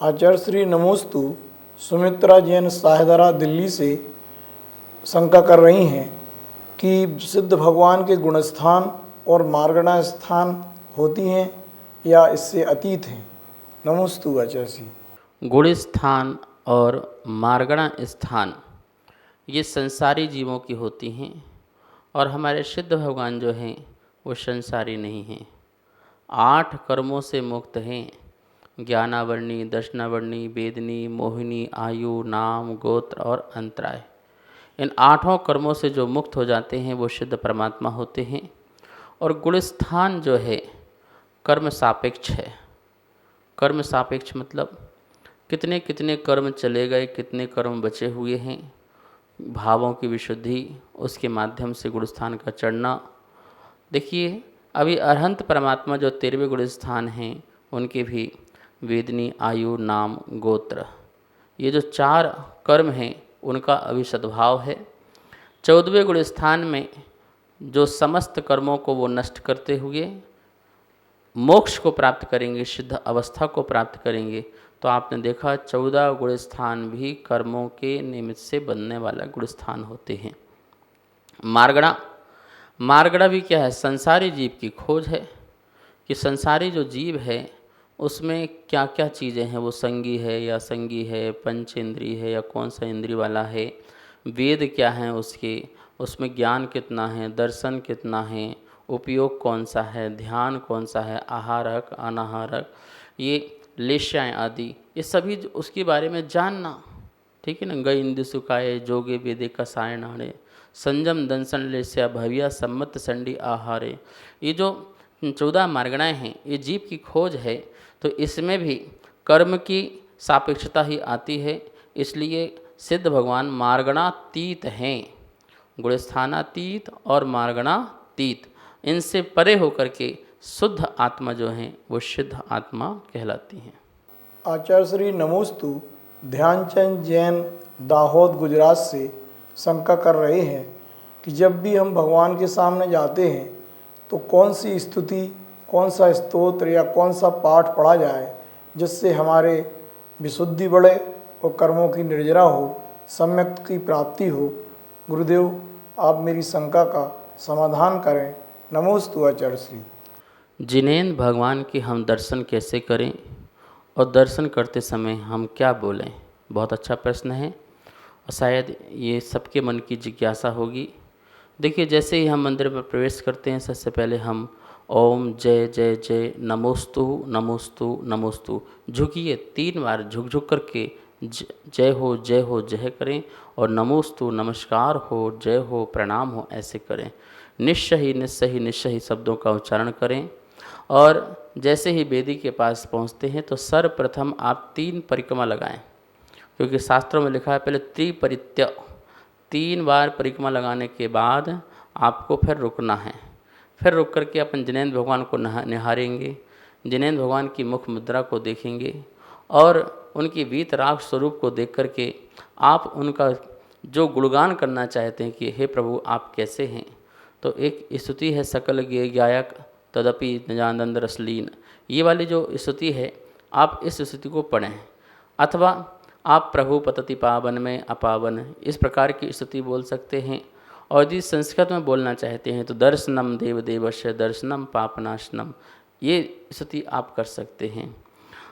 आचार्य श्री नमोस्तु सुमित्रा जैन साहेदरा दिल्ली से शंका कर रही हैं कि सिद्ध भगवान के गुणस्थान और मार्गणा स्थान होती हैं या इससे अतीत हैं। नमोस्तु आचार्य श्री। गुण स्थान और मार्गणा स्थान ये संसारी जीवों की होती हैं और हमारे सिद्ध भगवान जो हैं वो संसारी नहीं हैं। 8 कर्मों से मुक्त हैं। ज्ञानावर्णी, दर्शनावर्णी, वेदनी, मोहिनी, आयु, नाम, गोत्र और अंतराय। इन 8 कर्मों से जो मुक्त हो जाते हैं वो सिद्ध परमात्मा होते हैं। और गुणस्थान जो है कर्म सापेक्ष है। कर्म सापेक्ष मतलब कितने कितने कर्म चले गए, कितने कर्म बचे हुए हैं, भावों की विशुद्धि, उसके माध्यम से गुणस्थान का चढ़ना। देखिए अभी अरहंत परमात्मा जो 13वें गुणस्थान हैं उनके भी वेदनी, आयु, नाम, गोत्र, ये जो 4 कर्म हैं उनका अभी सद्भाव है। 14वें गुणस्थान में जो समस्त कर्मों को वो नष्ट करते हुए मोक्ष को प्राप्त करेंगे, सिद्ध अवस्था को प्राप्त करेंगे। तो आपने देखा 14 गुणस्थान भी कर्मों के निमित्त से बनने वाला गुणस्थान होते हैं। मार्गणा भी क्या है? संसारी जीव की खोज है कि संसारी जो जीव है उसमें क्या क्या चीज़ें हैं, वो संगी है या संगी है, पंचेंद्री है या कौन सा इंद्री वाला है, वेद क्या हैं उसके, उसमें ज्ञान कितना है, दर्शन कितना है, उपयोग कौन सा है, ध्यान कौन सा है, आहारक, अनाहारक, ये लेश्याएँ आदि, ये सभी उसके बारे में जानना। ठीक है ना। गई इंदु सुखाए जोगे वेदे कसायणाणे, संजम दंसन लेस्या भव्या सम्मत संडी आहारे। ये जो 14 मार्गणाएँ हैं ये जीव की खोज है। तो इसमें भी कर्म की सापेक्षता ही आती है। इसलिए सिद्ध भगवान मार्गणातीत हैं। गुणस्थानातीत और मार्गणातीत, इनसे परे होकर के शुद्ध आत्मा जो हैं वो सिद्ध आत्मा कहलाती हैं। आचार्य श्री नमोस्तु ध्यानचंद जैन दाहोद गुजरात से शंका कर रहे हैं कि जब भी हम भगवान के सामने जाते हैं तो कौन सी स्तुति, कौन सा स्तोत्र या कौन सा पाठ पढ़ा जाए जिससे हमारे विशुद्धि बढ़े और कर्मों की निर्जरा हो, सम्यक की प्राप्ति हो। गुरुदेव आप मेरी शंका का समाधान करें। नमोस्तु आचार्य श्री। जिनेंद्र भगवान के हम दर्शन कैसे करें और दर्शन करते समय हम क्या बोलें? बहुत अच्छा प्रश्न है और शायद ये सबके मन की जिज्ञासा होगी। देखिए जैसे ही हम मंदिर में प्रवेश करते हैं सबसे पहले हम ओम जय जय जय नमोस्तु नमोस्तु नमोस्तु झुकिए 3 बार झुक करके जय हो जय करें और नमोस्तु नमस्कार हो, जय हो, प्रणाम हो, ऐसे करें। निश्चय ही शब्दों का उच्चारण करें। और जैसे ही वेदी के पास पहुंचते हैं तो सर्वप्रथम आप 3 परिक्रमा लगाएं, क्योंकि शास्त्रों में लिखा है पहले त्रिपरित्य, 3 बार परिक्रमा लगाने के बाद आपको फिर रुकना है। फिर रुक करके अपन जिनेंद्र भगवान को निहारेंगे, जिनेंद्र भगवान की मुख मुद्रा को देखेंगे और उनकी वीतराग स्वरूप को देख करके आप उनका जो गुणगान करना चाहते हैं कि हे प्रभु आप कैसे हैं। तो एक स्तुति है सकल गे गायक तदपि निजानंद रसलीन, ये वाली जो स्तुति है आप इस स्तुति को पढ़ें। अथवा आप प्रभु पतति पावन में अपावन, इस प्रकार की स्तुति बोल सकते हैं। और यदि संस्कृत में बोलना चाहते हैं तो दर्शनम देव देवस्य दर्शनम पापनाशनम, ये स्तुति आप कर सकते हैं।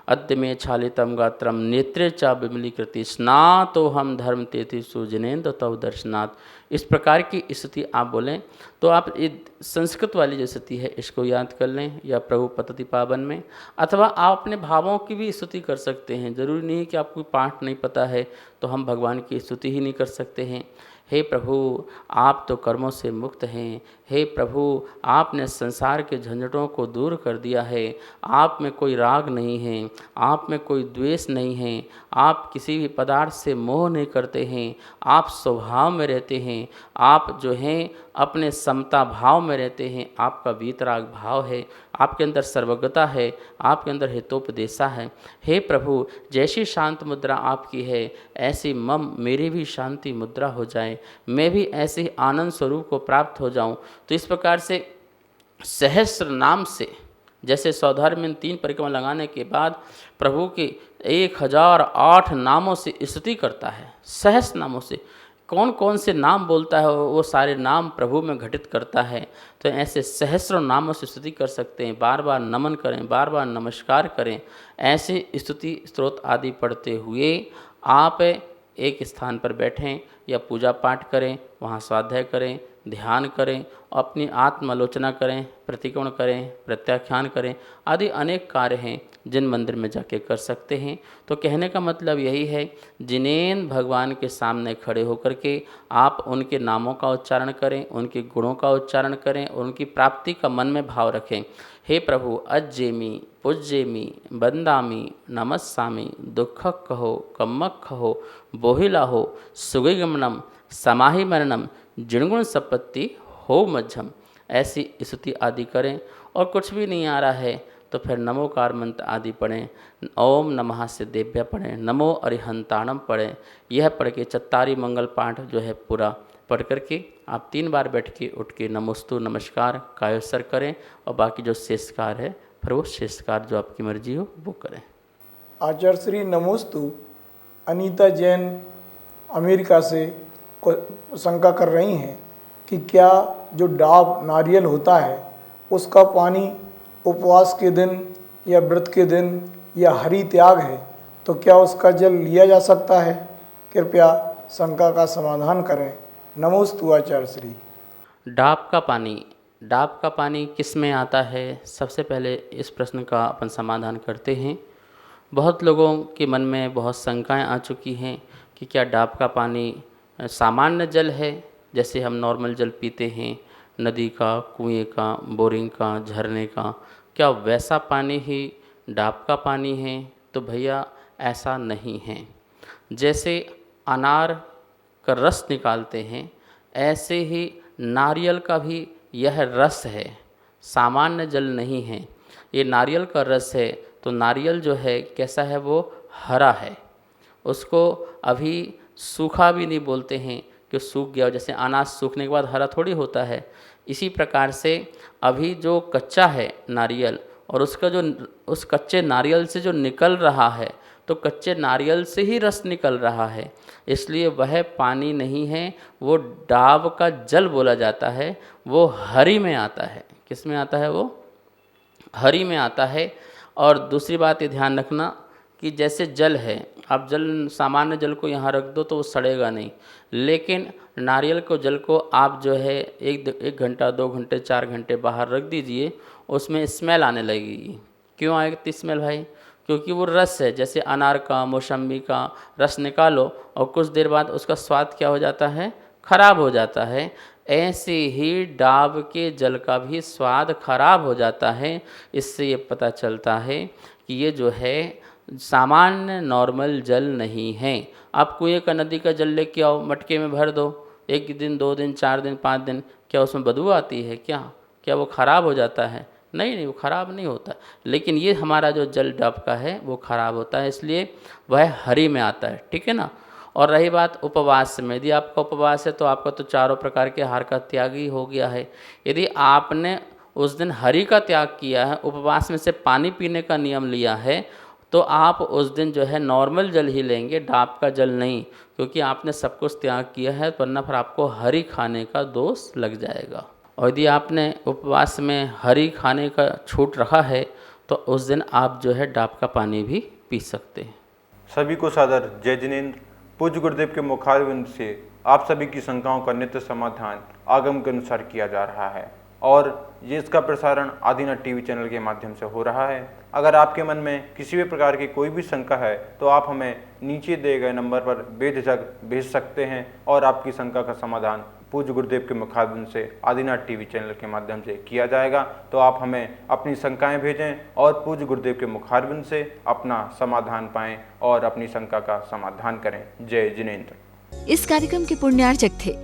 अद्य में छालितम गात्रम नेत्रे चा विमलीकृति स्नातो हम धर्म तेति सुजनेन्द्र तव दर्शनाथ, इस प्रकार की स्तुति आप बोलें। तो आप ये संस्कृत वाली जो स्तुति है इसको याद कर लें, या प्रभु पतति पावन में। अथवा आप अपने भावों की भी स्तुति कर सकते हैं। जरूरी नहीं है कि आपको पाठ नहीं पता है तो हम भगवान की स्तुति ही नहीं कर सकते हैं। हे प्रभु आप तो कर्मों से मुक्त हैं। हे प्रभु आपने संसार के झंझटों को दूर कर दिया है। आप में कोई राग नहीं है, आप में कोई द्वेष नहीं है, आप किसी भी पदार्थ से मोह नहीं करते हैं, आप स्वभाव में रहते हैं, आप जो हैं अपने समता भाव में रहते हैं, आपका वीतराग भाव है, आपके अंदर सर्वज्ञता है, आपके अंदर हितोपदेशा है। हे प्रभु जैसी शांत मुद्रा आपकी है ऐसी मम मेरी भी शांति मुद्रा हो जाए, मैं भी ऐसे आनंद स्वरूप को प्राप्त हो जाऊं। तो इस प्रकार से सहस्र नाम से जैसे सौधर्म में 3 परिक्रमा लगाने के बाद प्रभु के 1008 नामों से स्तुति करता है, सहस्र नामों से। कौन कौन से नाम बोलता है वो सारे नाम प्रभु में घटित करता है। तो ऐसे सहस्रों नामों से स्तुति कर सकते हैं, बार बार नमन करें, बार बार नमस्कार करें। ऐसे स्तुति स्तोत्र आदि पढ़ते हुए आप एक स्थान पर बैठें या पूजा पाठ करें, वहाँ स्वाध्याय करें, ध्यान करें, अपनी आत्मालोचना करें, प्रतिक्रमण करें, प्रत्याख्यान करें, आदि अनेक कार्य हैं जिन मंदिर में जाके कर सकते हैं। तो कहने का मतलब यही है, जिनेंद्र भगवान के सामने खड़े होकर के आप उनके नामों का उच्चारण करें, उनके गुणों का उच्चारण करें, उनकी प्राप्ति का मन में भाव रखें। हे प्रभु, अज्जेमी पूज्येमी बंदामी नमस्सामी, दुःखक कहो कम्मक कहो बोहिला हो सुगमनम समाहि मरणम जिणगुण संपत्ति हो मध्यम। ऐसी स्तुति आदि करें। और कुछ भी नहीं आ रहा है तो फिर नमोकार मंत्र आदि पढ़ें, ओम नमः से देव्य पढ़ें, नमो अरिहंताणम पढ़ें। यह पढ़ के चत्तारी मंगल पाठ जो है पूरा पढ़ करके आप 3 बार बैठ के उठ के नमोस्तु नमस्कार कायोत्सर करें, और बाकी जो शेषकार है फिर वो शेषकार जो आपकी मर्जी हो वो करें। आचार्य श्री नमोस्तु अनीता जैन अमेरिका से शंका कर रही हैं कि क्या जो डाब नारियल होता है उसका पानी उपवास के दिन या व्रत के दिन या हरि त्याग है तो क्या उसका जल लिया जा सकता है? कृपया शंका का समाधान करें। नमोस्तु आचार्य श्री। डाब का पानी किस में आता है? सबसे पहले इस प्रश्न का अपन समाधान करते हैं। बहुत लोगों के मन में बहुत शंकाएं आ चुकी हैं कि क्या डाब का पानी सामान्य जल है, जैसे हम नॉर्मल जल पीते हैं, नदी का, कुएं का, बोरिंग का, झरने का, क्या वैसा पानी ही डाब का पानी है? तो भैया ऐसा नहीं है। जैसे अनार का रस निकालते हैं ऐसे ही नारियल का भी यह रस है, सामान्य जल नहीं है। ये नारियल का रस है तो नारियल जो है कैसा है, वो हरा है, उसको अभी सूखा भी नहीं बोलते हैं कि सूख गया। जैसे अनाज सूखने के बाद हरा थोड़ी होता है, इसी प्रकार से अभी जो कच्चा है नारियल और उसका जो उस कच्चे नारियल से जो निकल रहा है तो कच्चे नारियल से ही रस निकल रहा है, इसलिए वह पानी नहीं है, वो डाब का जल बोला जाता है। वो हरी में आता है। किस में आता है? वो हरी में आता है। और दूसरी बात ये ध्यान रखना कि जैसे जल है, आप जल सामान्य जल को यहाँ रख दो तो वो सड़ेगा नहीं, लेकिन नारियल को जल को आप जो है एक घंटा 2 घंटे 4 घंटे बाहर रख दीजिए, उसमें स्मेल आने लगेगी। क्यों आएगी स्मेल भाई? क्योंकि वो रस है। जैसे अनार का, मौसम्बी का रस निकालो और कुछ देर बाद उसका स्वाद क्या हो जाता है? खराब हो जाता है। ऐसे ही डाब के जल का भी स्वाद खराब हो जाता है। इससे ये पता चलता है कि ये जो है सामान्य नॉर्मल जल नहीं है। आप कुएं का, नदी का जल लेके आओ, मटके में भर दो, 1 दिन 2 दिन 4 दिन 5 दिन, क्या उसमें बदबू आती है? क्या वो ख़राब हो जाता है? नहीं, वो ख़राब नहीं होता। लेकिन ये हमारा जो जल डाब का है वो ख़राब होता है, इसलिए वह हरी में आता है। ठीक है ना। और रही बात उपवास में, यदि आपका उपवास है तो आपका तो चारों प्रकार के आहार का त्याग ही हो गया है। यदि आपने उस दिन हरि का त्याग किया है, उपवास में से पानी पीने का नियम लिया है, तो आप उस दिन जो है नॉर्मल जल ही लेंगे, डाब का जल नहीं, क्योंकि आपने सब कुछ त्याग किया है, वरना फिर आपको हरि खाने का दोष लग जाएगा। और यदि आपने उपवास में हरि खाने का छूट रखा है तो उस दिन आप जो है डाब का पानी भी पी सकते हैं। सभी को सादर जय जिनेंद्र। पूज्य गुरुदेव के मुखारविंद से आप सभी की शंकाओं का नित्य समाधान आगम के अनुसार किया जा रहा है, और ये इसका प्रसारण आदिनाथ टीवी चैनल के माध्यम से हो रहा है। अगर आपके मन में किसी भी प्रकार की कोई भी शंका है तो आप हमें नीचे दिए गए नंबर पर बेझिझक भेज सकते हैं, और आपकी शंका का समाधान पूज्य गुरुदेव के मुखारविंद से आदिनाथ टीवी चैनल के माध्यम से किया जाएगा। तो आप हमें अपनी शंकाएं भेजें और पूज्य गुरुदेव के मुखारविंद से अपना समाधान पाएं और अपनी शंका का समाधान करें। जय जिनेंद्र। इस कार्यक्रम के पुण्यार्चक थे